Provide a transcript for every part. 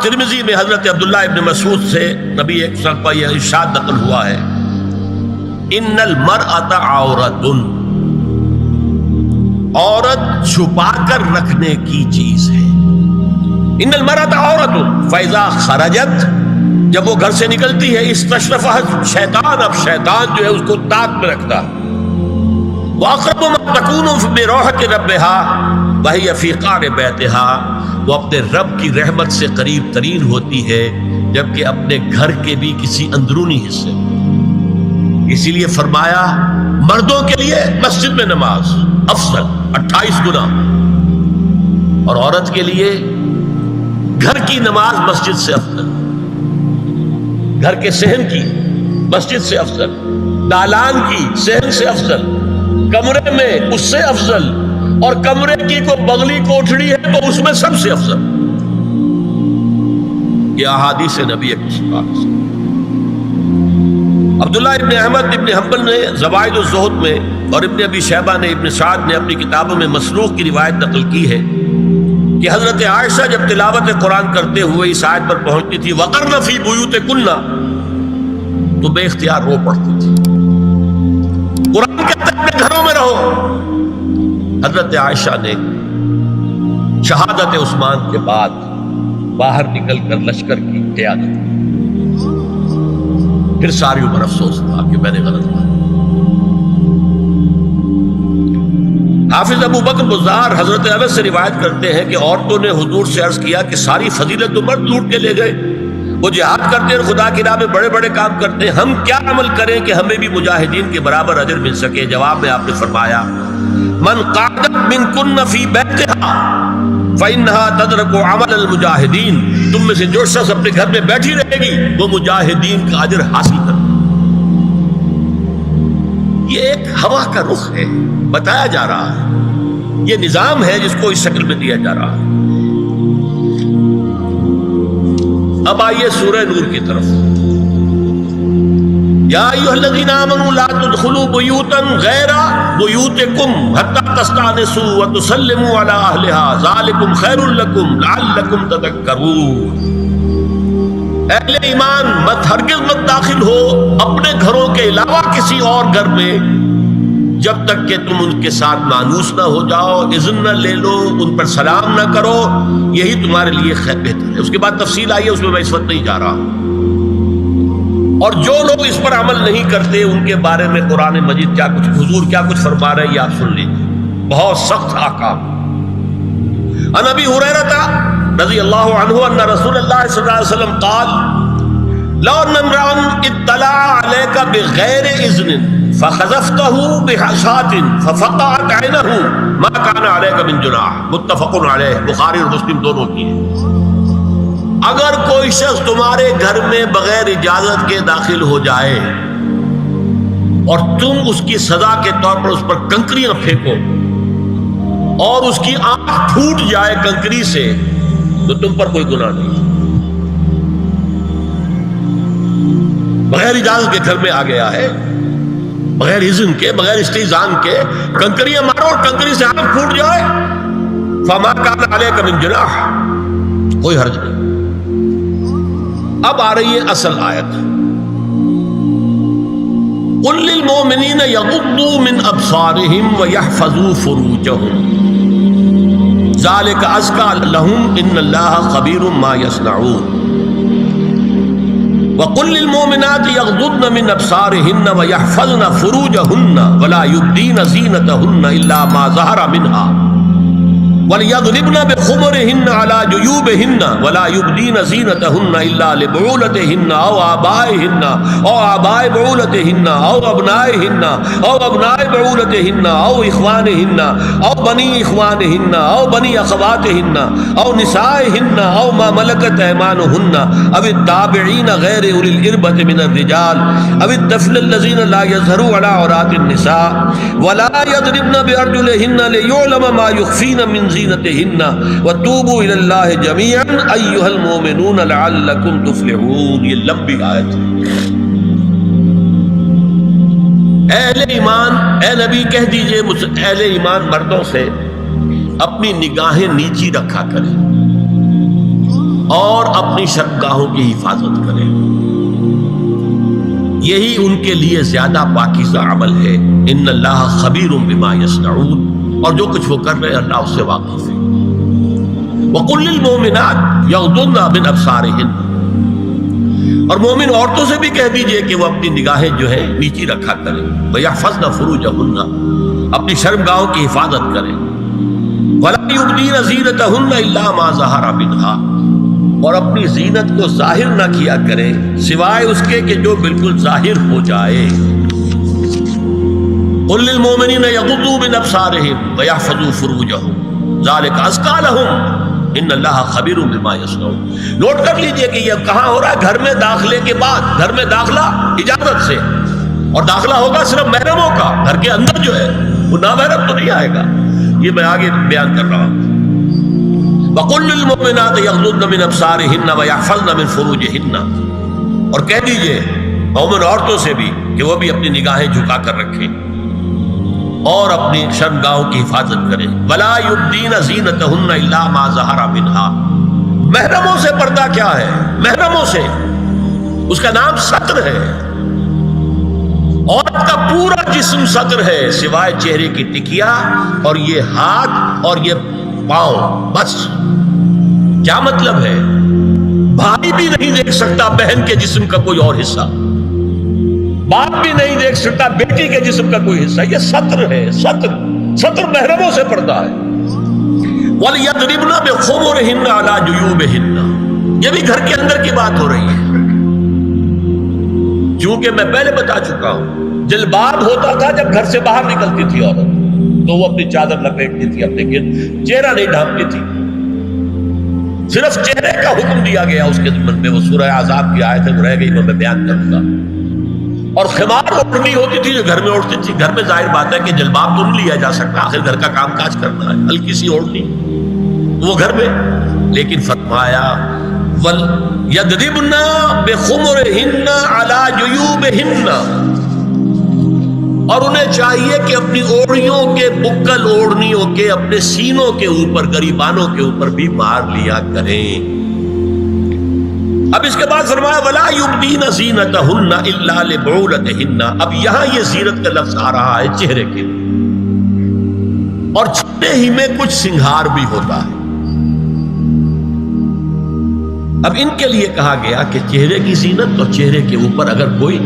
ترمذی میں حضرت عبداللہ ابن مسعود سے نبی ایک وسلم کا یہ ارشاد نقل ہوا ہے، ان المرأۃ عورۃ، عورت چھپا کر رکھنے کی چیز ہے۔ ان المرأۃ عورۃ فاذا خرجت، جب وہ گھر سے نکلتی ہے، استشرفها شیطان، اب شیطان جو ہے اس کو تاک میں رکھتا ہے۔ واقرب ما تکون بروحة ربها وهي في قعر بیتها، وہ اپنے رب کی رحمت سے قریب ترین ہوتی ہے جبکہ اپنے گھر کے بھی کسی اندرونی حصے میں۔ اسی لیے فرمایا مردوں کے لیے مسجد میں نماز افضل 28 گنا، اور عورت کے لیے گھر کی نماز مسجد سے افضل، گھر کے صحن کی مسجد سے افضل، دالان کی صحن سے افضل، کمرے میں اس سے افضل، اور کمرے کی کوئی بغلی کوٹھڑی ہے تو اس میں سب سے افضل۔ یہ احادیث نبی پاک۔ عبداللہ ابن احمد ابن حنبل نے زوائد الزہد میں اور ابن ابی شیبہ نے ابن سعد نے اپنی کتابوں میں مسروق کی روایت نقل کی ہے کہ حضرت عائشہ جب تلاوت قرآن کرتے ہوئے اس آیت پر پہنچتی تھی وَقَرْنَ فِي بُيُوتِكُنَّ، تو بے اختیار رو پڑتی تھی۔ قرآن کہتا ہے اپنے گھروں میں رہو۔ حضرت عائشہ نے شہادت عثمان کے بعد باہر نکل کر لشکر کی قیادت کی، پھر ساری عمر افسوس تھا کہ میں نے غلط کیا۔ حافظ ابو بکر بزار حضرت انس سے روایت کرتے ہیں کہ عورتوں نے حضور سے عرض کیا کہ ساری فضیلت تو مرد لوٹ کے لے گئے، وہ جہاد کرتے ہیں، خدا کی راہ میں بڑے بڑے کام کرتے ہیں، ہم کیا عمل کریں کہ ہمیں بھی مجاہدین کے برابر اجر مل سکے؟ جواب میں آپ نے فرمایا من قعدت منکن فی بیتہا فإنہا تدرک عمل المجاہدین، تم میں سے جو شخص اپنے گھر میں بیٹھی رہے گی وہ مجاہدین کا اجر حاصل کرے۔ یہ ایک ہوا کا رخ ہے، بتایا جا رہا ہے، یہ نظام ہے جس کو اس شکل میں دیا جا رہا ہے۔ اب آئیے سورہ نور کی طرف۔ یا ایھا الذین آمنوا لا تدخلوا بیوتا غیر بیوتکم حتی تستأنسوا وتسلموا علی اہلها ذالکم خیر لکم لعلکم تذکرون۔ اہل ایمان مت ہرگز مت داخل ہو اپنے گھروں کے علاوہ کسی اور گھر میں جب تک کہ تم ان کے ساتھ مانوس نہ ہو جاؤ، اذن نہ لے لو، ان پر سلام نہ کرو، یہی تمہارے لیے خیر بہتر ہے۔ اس کے بعد تفصیل آئی ہے، اس میں میں اس وقت نہیں جا رہا۔ اور جو لوگ اس پر عمل نہیں کرتے ان کے بارے میں قرآن مجید کیا کچھ، حضور کیا کچھ فرما رہے ہیں یہ آپ سن لیجیے، بہت سخت احکام۔ عن ابی ہریرہ رضی اللہ عنہ ان رسول اللہ صلی اللہ علیہ وسلم قال لو ان امرأ اطلع علیک بغیر اذن فخذفته بحشاة ففقعت عینہ ما کان علیک من جناح، متفق علیہ، بخاری اور مسلم دونوں کی ہے۔ اگر کوئی شخص تمہارے گھر میں بغیر اجازت کے داخل ہو جائے اور تم اس کی سزا کے طور پر اس پر کنکریاں پھینکو اور اس کی آنکھ پھوٹ جائے کنکری سے، تو تم پر کوئی گناہ نہیں۔ بغیر اجازت کے گھر میں آ گیا ہے، بغیر اذن کے، بغیر استئذان کے کنکریاں مارو اور کنکری سے آنکھ پھوٹ جائے، فما کان علیک من جناح، کوئی حرج نہیں۔ اب آ رہی ہے اصل آیت، قل للمؤمنین یغضوا من ابصارهم ویحفظوا فروجهم ذلک ازکی لهم ان اللہ خبیر ما یصنعون۔ وقل للمؤمنات یغضضن من ابصارهن ویحفظن فروجهن ولا یبدین زینتهن الا ما ظہر منها وَلْيَضْرِبْنَ بِخُمُرِهِنَّ عَلَى جُيُوبِهِنَّ وَلَا يُبْدِينَ زِينَتَهُنَّ إِلَّا لِبُعُولَتِهِنَّ أَوْ آبَائِهِنَّ أَوْ آبَاءِ بُعُولَتِهِنَّ أَوْ أَبْنَائِهِنَّ أَوْ أَبْنَاءِ بُعُولَتِهِنَّ أَوْ إِخْوَانِهِنَّ أَوْ بَنِي إِخْوَانِهِنَّ أَوْ بَنِي أَخَوَاتِهِنَّ أَوْ نِسَائِهِنَّ أَوْ مَا مَلَكَتْ أَيْمَانُهُنَّ أَوِ التَّابِعِينَ غَيْرِ أُولِي الْإِرْبَةِ مِنَ الرِّجَالِ أَوِ الطَّفْلِ الَّذِينَ لَا يَظْهَرُوا عَلَى عَوْرَاتِ النِّسَاءِ وَلَا يَضْرِبْنَ بِأَرْجُلِهِنَّ لِيُعْلَمَ مَا يُخْفِينَ مِنْ زینتہن وتوبوا الی اللہ جميعا ایھا المؤمنون لعلکم تفلحون۔ یہ لمبی آیت ہے۔ اہل ایمان، اے نبی کہہ دیجئے اہل ایمان مردوں سے اپنی نگاہیں نیچی رکھا کریں اور اپنی شرمگاہوں کی حفاظت کریں، یہی ان کے لیے زیادہ پاکیزہ عمل ہے۔ ان اللہ خبیر بما یصنعون، اور جو کچھ وہ کر رہے ہیں اللہ اس سے واقف ہے۔ وَقُلْ لِلْمُؤْمِنَاتِ يَغْضُضْنَ مِنْ أَبْصَارِهِنَّ، اور مومن عورتوں سے بھی کہہ دیجئے کہ وہ اپنی نگاہیں جو ہے نیچی رکھا کریں، وَيَحْفَظْنَ فُرُوجَهُنَّ، اپنی شرمگاہوں کی حفاظت کریں، وَلَا يُبْدِينَ زِينَتَهُنَّ إِلَّا مَا ظَهَرَ مِنْهَا، اور اپنی زینت کو ظاہر نہ کیا کریں سوائے اس کے کہ جو بالکل ظاہر ہو جائے۔ قُلْ لِلْمُؤْمِنِينَ يَغُضُّوا مِنْ أَبْصَارِهِمْ وَيَحْفَظُوا فُرُوجَهُمْ ذَلِكَ أَزْكَىٰ لَهُمْ ان اللہ خبیر بما یصنعون۔ نوٹ کر لیجئے کہ یہ کہاں ہو رہا ہے؟ گھر میں داخلے کے بعد، گھر میں داخلہ اجازت سے، اور داخلہ ہوگا صرف محرموں کا، گھر کے اندر جو ہے وہ نامحرم تو نہیں آئے گا، یہ میں آگے بیان کر رہا ہوں۔ وَقُلْ لِلْمُؤْمِنَاتِ يَغْضُضْنَ مِنْ أَبْصَارِهِنَّ وَيَحْفَظْنَ مِنْ فُرُوجِهِنَّ، اور کہہ دیجئے مومن عورتوں سے بھی کہ وہ بھی اپنی نگاہیں جھکا کر رکھیں اور اپنی شرمگاہوں کی حفاظت کریں۔ وَلَا يُبْدِينَ زِينَتَهُنَّ إِلَّا مَا ظَهَرَ مِنْهَا، محرموں سے پردہ کیا ہے؟ محرموں سے، اس کا نام ستر ہے۔ عورت کا پورا جسم ستر ہے سوائے چہرے کی ٹکیا اور یہ ہاتھ اور یہ پاؤں، بس۔ کیا مطلب ہے؟ بھائی بھی نہیں دیکھ سکتا بہن کے جسم کا کوئی اور حصہ، باپ بھی نہیں دیکھ سکتا بیٹی کے جسم کا کوئی حصہ، یہ ستر ہے، ستر محرموں سے پردہ ہے۔ وَلْيَضْرِبْنَ بِخُمُرِهِنَّ عَلَىٰ جُيُوبِهِنَّ، یہ بھی گھر کے اندر کی بات ہو رہی ہے، چونکہ میں پہلے بتا چکا ہوں جلباب ہوتا تھا جب گھر سے باہر نکلتی تھی عورت، تو وہ اپنی چادر لپیٹتی تھی، اپنے گرد چہرہ نہیں ڈھانپتی تھی، صرف چہرے کا حکم دیا گیا اس کے ضمن میں۔ وہ سورہ عذاب کی آیت ہے، وہ رہ گئی، وہ میں بیان کروں گا۔ اور خمار اوڑھنی ہوتی تھی جو گھر میں اوڑھتی تھی، گھر میں ظاہر بات ہے کہ جلباب تو نہیں لیا جا سکتا، آخر گھر کا کام کاج کرنا ہے، ہلکی سی اوڑھنی وہ گھر میں، لیکن فرمایا وَلْيَضْرِبْنَ بِخُمُرِهِنَّ عَلَىٰ جُيُوبِهِنَّ، اور انہیں چاہیے کہ اپنی اوڑھیوں کے، بکل اوڑھنیوں کے اپنے سینوں کے اوپر، گریبانوں کے اوپر بھی مار لیا کریں۔ اب اس کے بعد فرمایا وَلَا يُبْدِينَ زِينَتَهُنَّ إِلَّا لِبُعُولَتِهِنَّ، اب یہاں یہ زینت کا لفظ آ رہا ہے چہرے کے، اور چہرے ہی میں کچھ سنگھار بھی ہوتا ہے۔ اب ان کے لیے کہا گیا کہ چہرے کی زینت اور چہرے کے اوپر اگر کوئی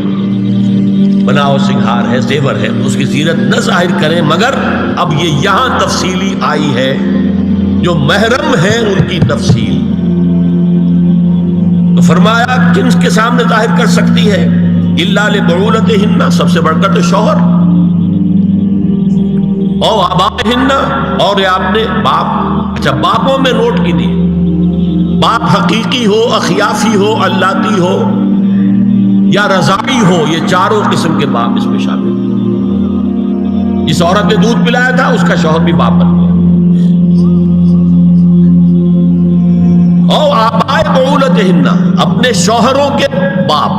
بناؤ سنگھار ہے، زیور ہے، تو اس کی زینت نہ ظاہر کریں، مگر اب یہ یہاں تفصیلی آئی ہے، جو محرم ہے ان کی تفصیل۔ تو فرمایا کن کے سامنے ظاہر کر سکتی ہے؟ الا لبعولتہن، سب سے بڑھ کر تو شوہر، او آبائہن، اور یہ آپ نے باپ، اچھا باپوں میں نوٹ کی دی، باپ حقیقی ہو، اخیافی ہو، اللاتی ہو یا رضاعی ہو، یہ چاروں قسم کے باپ اس میں شامل ہیں۔ جس عورت نے دودھ پلایا تھا اس کا شوہر بھی باپ بن گیا۔ او آبائے بعولتہن، اپنے شوہروں کے باپ،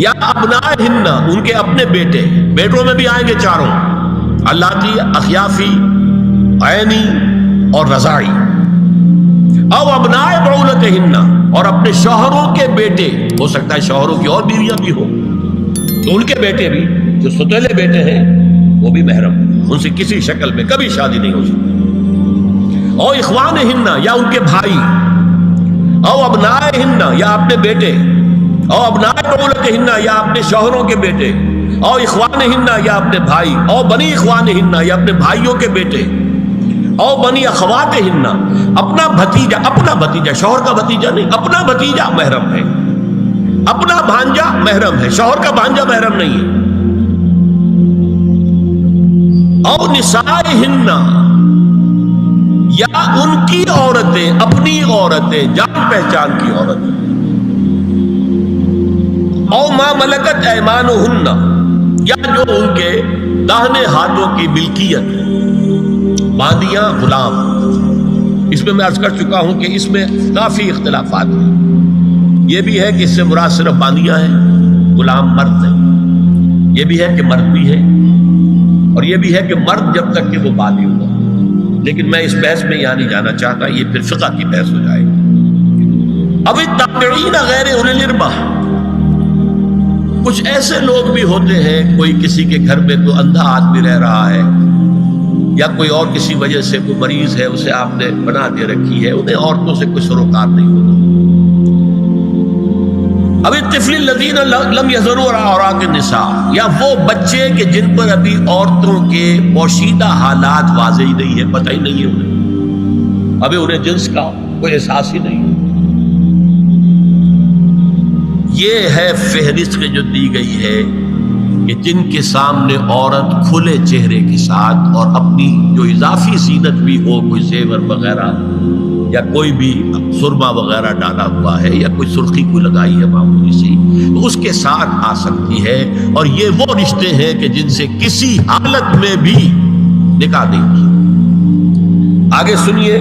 یا ابنائہن، ان کے اپنے بیٹے، بیٹوں میں بھی آئیں گے چاروں، اللاتی، اخیافی، عینی اور رضاعی۔ او ابنائے بعولتہن، اور اپنے شوہروں کے بیٹے، ہو سکتا ہے شوہروں کی اور بیویاں بھی ہو، تو ان کے بیٹے بھی، جو ستیلے بیٹے ہیں وہ بھی محرم، ان سے کسی شکل میں کبھی شادی نہیں ہو سکتی۔ او اخوانہن، یا ان کے بھائی، او ابنائہن، یا اپنے بیٹے، او ابنائے بعولتہن، یا اپنے شوہروں کے بیٹے، او اخوانہن، یا اپنے بھائی، او بنی اخوانہن، یا اپنے بھائیوں کے بیٹے، او بنی اخواتہن، اپنا بھتیجا، شوہر کا بھتیجا نہیں، اپنا بھتیجا محرم ہے، اپنا بھانجا محرم ہے، شوہر کا بھانجا محرم نہیں ہے۔ او نسائہن، یا ان کی عورتیں، اپنی عورتیں، جان پہچان کی عورتیں۔ او ما ملکت ایمانہن، یا جو ان کے داہنے ہاتھوں کی ملکیت ہے، باندیاں، غلام۔ اس میں عرض کر چکا ہوں کہ اس میں کافی اختلافات ہیں، یہ بھی ہے کہ اس سے مراد صرف باندیاں ہیں، غلام مرد ہیں، یہ بھی ہے کہ مرد بھی ہے، اور یہ بھی ہے کہ مرد جب تک کہ وہ بالغ ہو، لیکن میں اس بحث میں یہاں نہیں جانا چاہتا، یہ پھر فقہ کی بحث ہو جائے گی۔ اب التابعین غیر اولی الارباح، کچھ ایسے لوگ بھی ہوتے ہیں، کوئی کسی کے گھر میں کوئی اندھا آدمی رہ رہا ہے یا کوئی اور کسی وجہ سے کوئی مریض ہے، اسے آپ نے بنا دے رکھی ہے، انہیں عورتوں سے کوئی سروکار نہیں ہوگا۔ اب الطفل الذین لم یظہروا علی عورات النساء، یا وہ بچے کہ جن پر ابھی عورتوں کے پوشیدہ حالات واضح ہی نہیں ہے، پتہ ہی نہیں ہے انہیں، ابھی انہیں جنس کا کوئی احساس ہی نہیں ہے۔ یہ ہے فہرست جو دی گئی ہے کہ جن کے سامنے عورت کھلے چہرے کے ساتھ اور اپنی جو اضافی زینت بھی ہو، کوئی زیور وغیرہ یا کوئی بھی سرما وغیرہ ڈالا ہوا ہے یا کوئی سرخی کو لگائی ہے معمولی سی، تو اس کے ساتھ آ سکتی ہے، اور یہ وہ رشتے ہیں کہ جن سے کسی حالت میں بھی نکاح نہیں کی۔ آگے سنیے،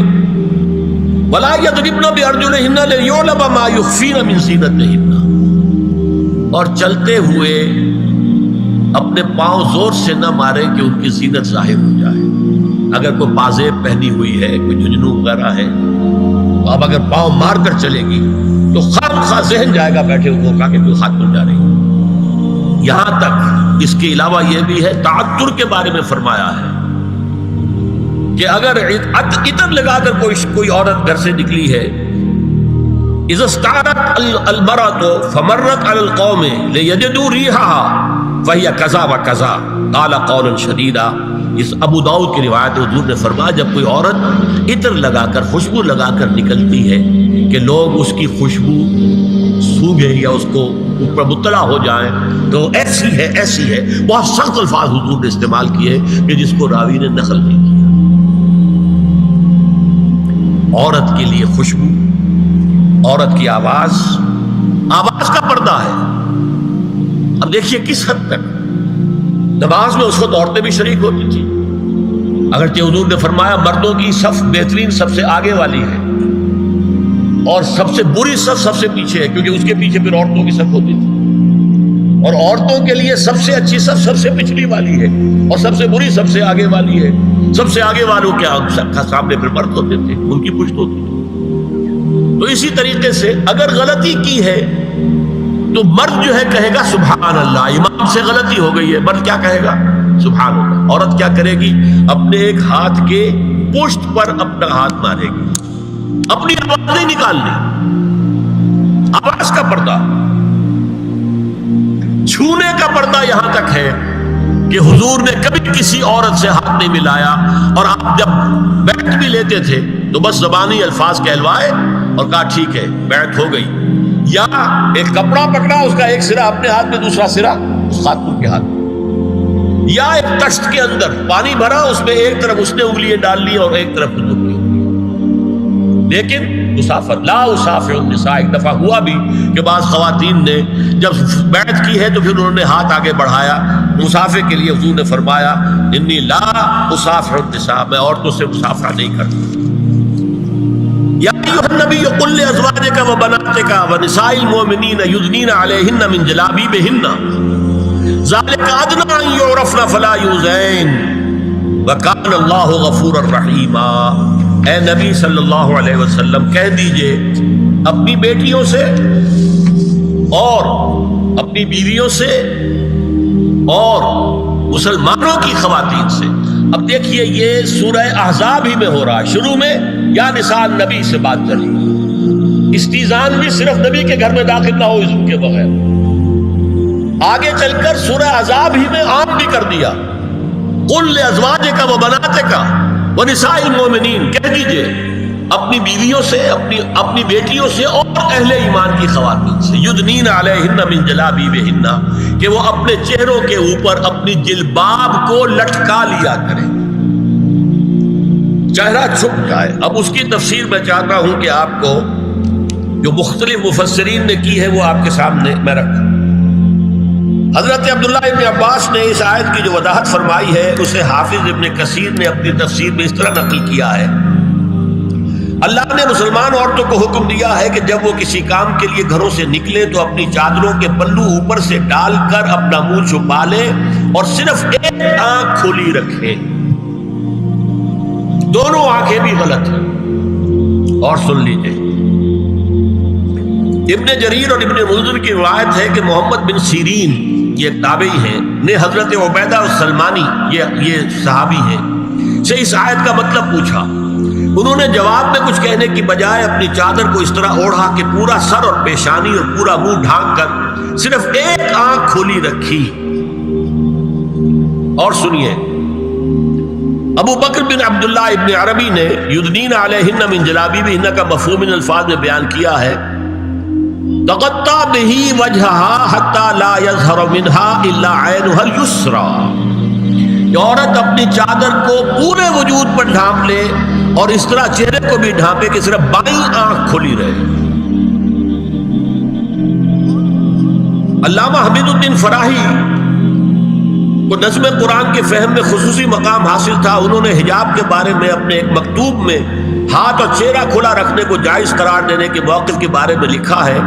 وَلَا يَضْرِبْنَ بِأَرْجُلِهِنَّ لِيُعْلَمَ مَا يُخْفِينَ مِنْ زِينَتِهِنَّ، اور چلتے ہوئے اپنے پاؤں زور سے نہ مارے کہ ان کی زینت ظاہر ہو جائے۔ اگر کوئی پازیب پہنی ہوئی ہے، کوئی جھنجھنو وغیرہ ہے، تو اب اگر پاؤں مار کر چلے گی تو خواہ ذہن جائے گا بیٹھے ہوئے کا کہ کوئی خاتون جا رہی ہے۔ یہاں تک اس کے علاوہ یہ بھی ہے، تعطر کے بارے میں فرمایا ہے کہ اگر عطر لگا کر کوئی عورت گھر سے نکلی ہے، اذا استعارت المرأة فمرت على القوم ليجدوا ريحها فهي كذا وكذا قال قولا شديدا۔ اس ابو داؤد کی روایت حضور نے فرمایا جب کوئی عورت عطر لگا کر، خوشبو لگا کر نکلتی ہے کہ لوگ اس کی خوشبو سونگیں یا اس کو اوپر مطلع ہو جائیں، تو ایسی ہے ایسی ہے، بہت سخت الفاظ حضور نے استعمال کیے کہ جس کو راوی نے نقل نہیں کیا۔ عورت کے لیے خوشبو، عورت کی آواز کا پردہ ہے۔ اب دیکھیے کس حد تک نماز میں اس وقت عورتیں بھی شریک ہوتی تھی، اگرچہ حضور نے فرمایا مردوں کی صف بہترین سب سے آگے والی ہے اور سب سے بری صف سب سے پیچھے ہے، کیونکہ اس کے پیچھے پھر عورتوں کی صف ہوتی تھی، اور عورتوں کے لیے سب سے اچھی صف سب سے پچھلی والی ہے اور سب سے بری سب سے آگے والی ہے۔ سب سے آگے والوں کے سامنے پھر مرد ہوتے تھے، ان کی پشت ہوتی تھی۔ تو اسی طریقے سے اگر غلطی کی ہے تو مرد جو ہے کہے گا سبحان اللہ، امام سے غلطی ہو گئی ہے، مرد کیا کہے گا؟ سبحان اللہ۔ عورت کیا کرے گی؟ اپنے ایک ہاتھ کے پشت پر اپنا ہاتھ مارے گی، اپنی آواز نہیں نکالنی، آواز کا پردہ۔ چھونے کا پردہ یہاں تک ہے کہ حضور نے کبھی کسی عورت سے ہاتھ نہیں ملایا، اور آپ جب بیعت بھی لیتے تھے تو بس زبانی الفاظ کہلوائے اور کہا ٹھیک ہے بیعت ہو گئی، یا ایک کپڑا پکڑا، اس کا ایک سرا اپنے ہاتھ میں دوسرا سرا اس خاتون کے ہاتھ میں، یا ایک تشت کے اندر پانی بھرا، اس میں ایک طرف اس نے انگلیاں ڈال لی اور ایک طرف حضور کی انگلیاں۔ لیکن مسافر لا اسافر النساء، ایک دفعہ ہوا بھی کہ بعض خواتین نے جب بیعت کی ہے تو پھر انہوں نے ہاتھ آگے بڑھایا مسافر کے لیے، حضور نے فرمایا انی لا اسافر النساء، میں عورتوں سے مسافرہ نہیں کرتا۔ یا ایھا النبی قل لازواجک وبناتک ونساء المؤمنین یدنین علیہن من جلابیبہن ذلک ادنی ان یعرفن فلا یؤذین وکان اللہ غفورا رحیما۔ اے نبی صلی اللہ علیہ وسلم کہہ دیجئے اپنی بیٹیوں سے اور اپنی بیویوں سے اور مسلمانوں کی خواتین سے۔ اب دیکھیے یہ سورہ احزاب ہی میں ہو رہا ہے، شروع میں یا نساء نبی سے بات چلی، استیزان بھی صرف نبی کے گھر میں داخل نہ ہو اذن کے بغیر، آگے چل کر سورہ احزاب ہی میں عام بھی کر دیا، قل لازواجک وبناتک ونساء المؤمنین، کہہ دیجئے اپنی بیویوں سے، اپنی بیٹیوں سے اور اہل ایمان کی خواتین سے، یدنین علیہن من جلابیبہن، کہ وہ اپنے چہروں کے اوپر اپنی جلباب کو لٹکا لیا کریں، چہرہ چھپ جائے۔ اب اس کی تفسیر میں چاہتا ہوں کہ آپ کو جو مختلف مفسرین نے کی ہے وہ آپ کے سامنے میں رکھوں۔ حضرت عبداللہ ابن عباس نے اس آیت کی جو وضاحت فرمائی ہے اسے حافظ ابن کثیر نے اپنی تفسیر میں اس طرح نقل کیا ہے، اللہ نے مسلمان عورتوں کو حکم دیا ہے کہ جب وہ کسی کام کے لیے گھروں سے نکلے تو اپنی چادروں کے پلو اوپر سے ڈال کر اپنا منہ چھپا لے اور صرف ایک آنکھ کھلی رکھے، دونوں آنکھیں بھی غلط ہیں۔ اور سن لیجئے ابن جریر اور ابن منذر کی روایت ہے کہ محمد بن سیرین یہ ایک تابعی ہیں نے حضرت عبیدہ السلمانی یہ صحابی ہیں سے اس آیت کا مطلب پوچھا. انہوں نے جواب میں کچھ کہنے کی بجائے اپنی چادر کو اس طرح اوڑھا کہ پورا سر اور پیشانی اور پورا منہ ڈھانک کر صرف ایک آنکھ کھولی رکھی. اور سنیے ابو بکر بن عبداللہ ابن عربی نے یدنین علیہن من جلابیبہن کا مفہوم ان الفاظ میں بیان کیا ہے تغطى به وجهها حتى لا يظهر منها الا عينها اليسرى. عورت اپنی چادر کو پورے وجود پر ڈھانپ لے اور اس طرح چہرے کو بھی ڈھانپے کہ صرف بائیں آنکھ کھلی رہے. علامہ حمید الدین فراہی کو نظم قرآن کے فہم میں خصوصی مقام حاصل تھا. انہوں نے حجاب کے بارے میں اپنے ایک مکتوب میں ہاتھ اور چہرہ کھلا رکھنے کو جائز قرار دینے کے موقف کے بارے میں لکھا ہے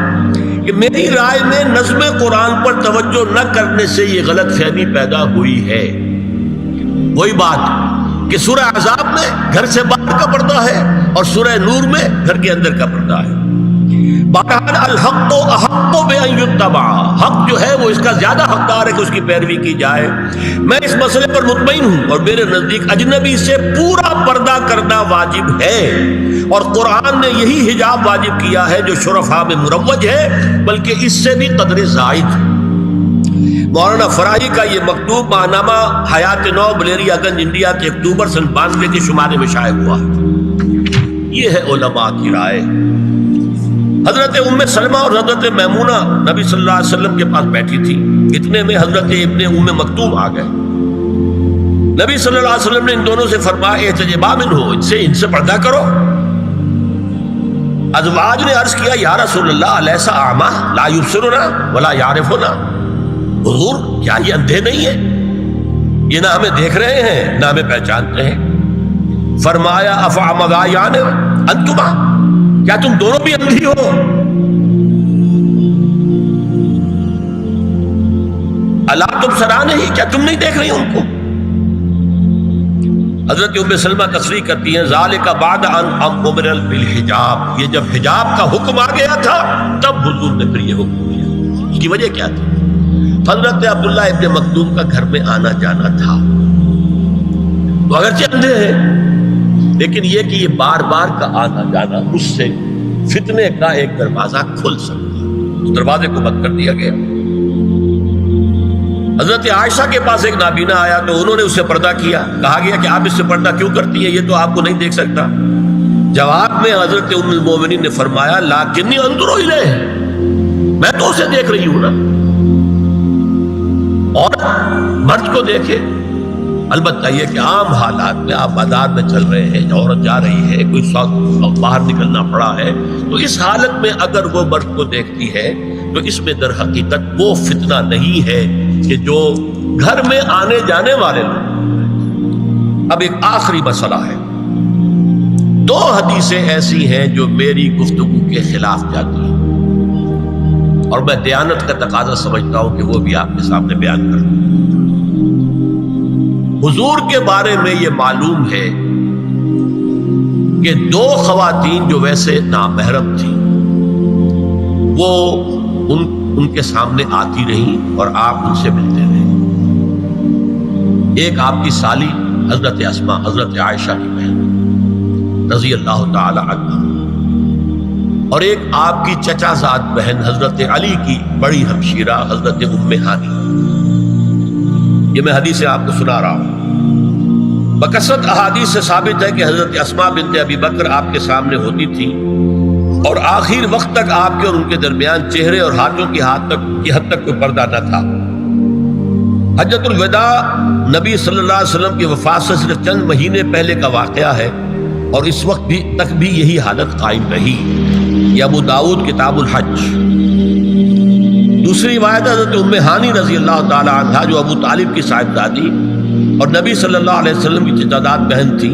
کہ میری رائے میں نظم قرآن پر توجہ نہ کرنے سے یہ غلط فہمی پیدا ہوئی ہے. وہی بات کہ سورہ احزاب میں گھر سے باہر کا پردہ ہے اور سورہ نور میں گھر کے اندر کا پردہ ہے. بہرحال الحق احق بان یتبع، حق جو ہے وہ اس کا زیادہ حقدار ہے کہ اس کی پیروی کی جائے. میں اس مسئلے پر مطمئن ہوں اور میرے نزدیک اجنبی سے پورا پردہ کرنا واجب ہے اور قرآن نے یہی حجاب واجب کیا ہے جو شرفاء میں مروج ہے بلکہ اس سے بھی قدر زائد. مولانا فراہی کا یہ مکتوب ماہنامہ حیات نو بلیریا گنج انڈیا کے اکتوبر سن 92 کے شمارے میں شائع ہوا. یہ ہے علماء کی رائے. حضرت ام سلمہ اور حضرت میمونہ نبی صلی اللہ علیہ وسلم کے پاس بیٹھی تھی. اتنے میں حضرت ابن ام مکتوم آ گئے. نبی صلی اللہ علیہ وسلم نے ان دونوں سے فرمایا احتجبا منہ، ان سے پردہ کرو. ازواج نے عرض کیا یا رسول اللہ الیس اعمی لا یبصرنا ولا یعرفنا، حضور کیا یہ اندھے نہیں ہیں؟ یہ نہ ہمیں دیکھ رہے ہیں نہ ہمیں پہچانتے ہیں. فرمایا افعمغایان انتما، کیا تم دونوں بھی اندھی ہو؟ اللہ تم سرانے ہی، کیا تم نہیں دیکھ رہی ان کو؟ حضرت ام سلمہ تصریح کرتی ہیں ذالک بعد ان امر بالحجاب، یہ جب حجاب کا حکم آ گیا تھا تب حضور نے پھر یہ حکم دیا. اس کی وجہ کیا تھی؟ حضرت عبداللہ ابن مکتوم کا گھر میں آنا جانا تھا. وہ اگرچہ اندھے ہیں لیکن یہ کہ یہ بار بار کا آنا جانا اس سے فتنے کا ایک دروازہ کھل سکتا ہے. اس دروازے کو بند کر دیا گیا. حضرت عائشہ کے پاس ایک نابینا آیا تو انہوں نے اس سے پردہ کیا. کہا گیا کہ آپ اس سے پردہ کیوں کرتی ہیں، یہ تو آپ کو نہیں دیکھ سکتا. جواب میں حضرت ام المومنین نے فرمایا لاکنی انظر الیہ، میں تو اسے دیکھ رہی ہوں نا. اور مرد کو دیکھے. البتہ یہ کہ عام حالات میں آپ بازار میں چل رہے ہیں، عورت جا رہی ہے، کوئی باہر نکلنا پڑا ہے، تو اس حالت میں اگر وہ مرد کو دیکھتی ہے تو اس میں در حقیقت وہ فتنہ نہیں ہے کہ جو گھر میں آنے جانے والے لوگ. اب ایک آخری مسئلہ ہے. 2 حدیثیں ایسی ہیں جو میری گفتگو کے خلاف جاتی ہیں اور میں دیانت کا تقاضا سمجھتا ہوں کہ وہ بھی آپ کے سامنے بیان کروں. حضور کے بارے میں یہ معلوم ہے کہ 2 خواتین جو ویسے نامحرم تھیں وہ ان کے سامنے آتی رہیں اور آپ ان سے ملتے رہے. ایک آپ کی سالی حضرت اسماء، حضرت عائشہ کی بہن رضی اللہ تعالی عنہ، اور ایک آپ کی چچا زاد بہن حضرت علی کی بڑی ہمشیرہ حضرت ام ہانی. یہ میں حدیث آپ کو سنا رہا ہوں. بکثرت احادیث سے ثابت ہے کہ حضرت اسماء بنت ابی بکر آپ کے سامنے ہوتی تھی اور آخر وقت تک آپ کے اور ان کے درمیان چہرے اور ہاتھوں کی حد تک کوئی پردہ نہ تھا. حجۃ الوداع نبی صلی اللہ علیہ وسلم کی وفات سے صرف چند مہینے پہلے کا واقعہ ہے اور اس وقت تک بھی یہی حالت قائم رہی. یہ ابو داؤد کتاب الحج. دوسری روایت حضرت ام ہانی رضی اللہ تعالی عنہا جو ابو طالب کی صاحبزادی اور نبی صلی اللہ علیہ وسلم کی چچاداد بہن تھی،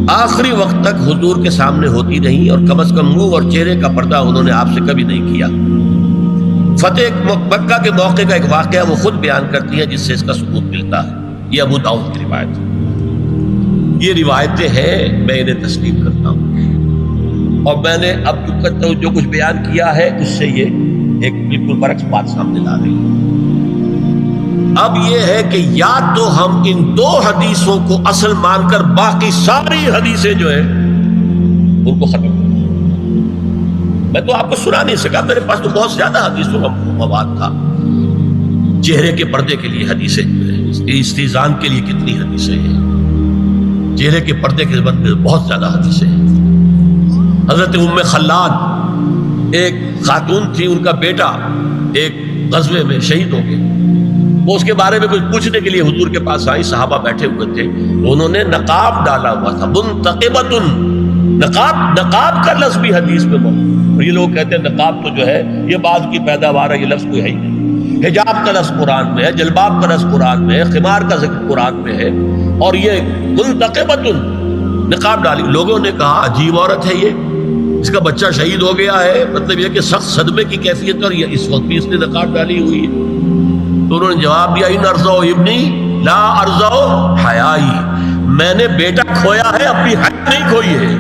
آخری وقت تک حضور کے سامنے ہوتی رہیں اور کم از کم منہ اور چہرے کا پردہ انہوں نے آپ سے کبھی نہیں کیا. فتح مکہ کے موقع کا ایک واقعہ وہ خود بیان کرتی ہیں جس سے اس کا ثبوت ملتا ہے. یہ ابو داؤد کی روایت ہے. یہ روایتیں ہیں، میں انہیں تسلیم کرتا ہوں. اور میں نے اب جو کچھ بیان کیا ہے اس سے یہ ایک بالکل برعکس بات سامنے لا رہی ہے۔ اب یہ ہے کہ یا تو ہم ان دو حدیثوں کو اصل مان کر باقی ساری حدیثیں جو ہیں ان کو ختم کر دیں۔ میں تو آپ کو سنا نہیں سکا، میرے پاس تو بہت زیادہ حدیثوں کا مواد تھا۔ چہرے کے پردے کے لیے حدیثیں، استیزان کے لیے کتنی حدیثیں ہیں، چہرے کے پردے کے بارے میں بہت زیادہ حدیثیں ہیں۔ حضرت ام خلاد ایک خاتون تھی، ان کا بیٹا ایک غزوے میں شہید ہو گیا، وہ اس کے بارے میں کچھ پوچھنے کے لیے حضور کے پاس آئی، صحابہ بیٹھے ہوئے تھے، انہوں نے نقاب ڈالا ہوا تھا، منتقبۃ، نقاب کا لفظ بھی حدیث میں موجود، اور یہ لوگ کہتے ہیں نقاب تو جو ہے یہ بعد کی پیداوار ہے، یہ لفظ کوئی ہے ہی نہیں۔ حجاب کا لفظ قرآن میں ہے، جلباب کا لفظ قرآن میں ہے، خمار کا ذکر قرآن میں ہے، اور یہ منتقبۃ، نقاب ڈالی۔ لوگوں نے کہا عجیب عورت ہے یہ، اس کا بچہ شہید ہو گیا ہے، مطلب یہ کہ سخت صدمے کی کیفیت، اور یہ اس وقت بھی اس نے نقاب ڈالی ہوئی ہے۔ تو انہوں نے جواب دیا ان ارزو ابنی لا ارزو حیائی، میں نے بیٹا کھویا ہے، اب بھی حیا نہیں کھوئی ہے۔